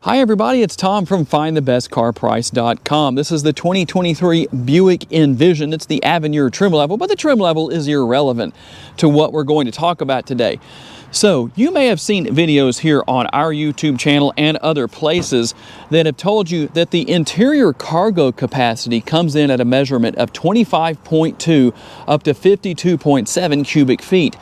Hi everybody, it's Tom from FindTheBestCarPrice.com. This is the 2023 Buick Envision. It's the Avenir trim level, but the trim level is irrelevant to what we're going to talk about today. So you may have seen videos here on our YouTube channel and other places that have told you that the interior cargo capacity comes in at a measurement of 25.2 up to 52.7 cubic feet.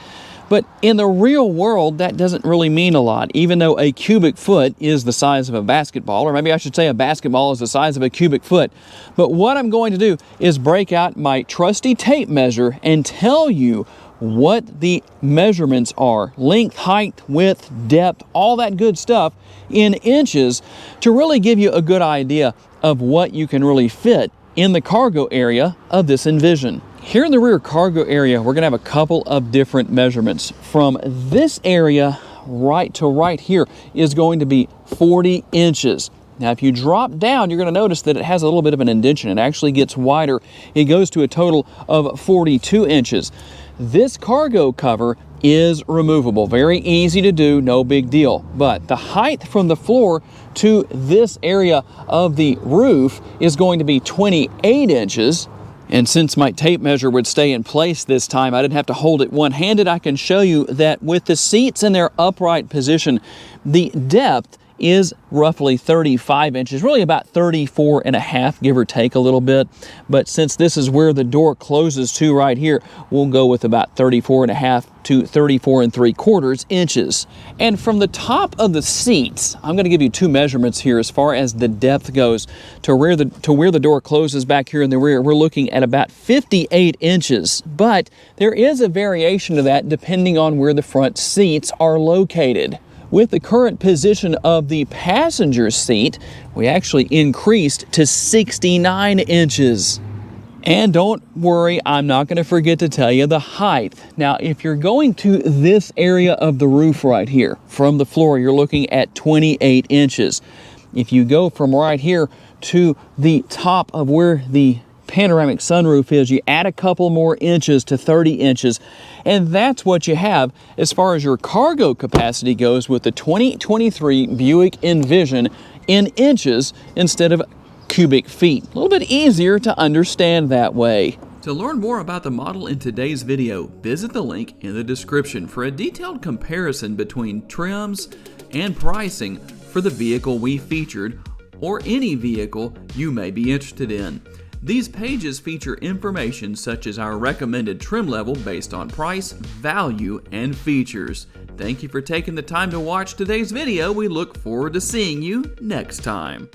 But in the real world, that doesn't really mean a lot, even though a cubic foot is the size of a basketball, or maybe I should say a basketball is the size of a cubic foot. But what I'm going to do is break out my trusty tape measure and tell you what the measurements are, length, height, width, depth, all that good stuff in inches to really give you a good idea of what you can really fit in the cargo area of this Envision. Here in the rear cargo area, we're going to have a couple of different measurements. From this area right to right here is going to be 40 inches. Now, if you drop down, you're going to notice that it has a little bit of an indentation. It actually gets wider. It goes to a total of 42 inches. This cargo cover is removable. Very easy to do, no big deal. But the height from the floor to this area of the roof is going to be 28 inches. And since my tape measure would stay in place this time, I didn't have to hold it one-handed. I can show you that with the seats in their upright position, the depth is roughly 35 inches, really about 34 and a half, give or take a little bit. But since this is where the door closes to right here, we'll go with about 34 and a half to 34 and 3/4 inches. And from the top of the seats, I'm going to give you two measurements here as far as the depth goes. To where the door closes back here in the rear, we're looking at about 58 inches. But there is a variation to that depending on where the front seats are located. With the current position of the passenger seat, we actually increased to 69 inches. And don't worry, I'm not going to forget to tell you the height. Now, if you're going to this area of the roof right here, from the floor, you're looking at 28 inches. If you go from right here to the top of where the panoramic sunroof is, you add a couple more inches to 30 inches, and that's what you have as far as your cargo capacity goes with the 2023 Buick Envision in inches instead of cubic feet. A little bit easier to understand that way. To learn more about the model in today's video, visit the link in the description for a detailed comparison between trims and pricing for the vehicle we featured or any vehicle you may be interested in. These pages feature information such as our recommended trim level based on price, value, and features. Thank you for taking the time to watch today's video. We look forward to seeing you next time.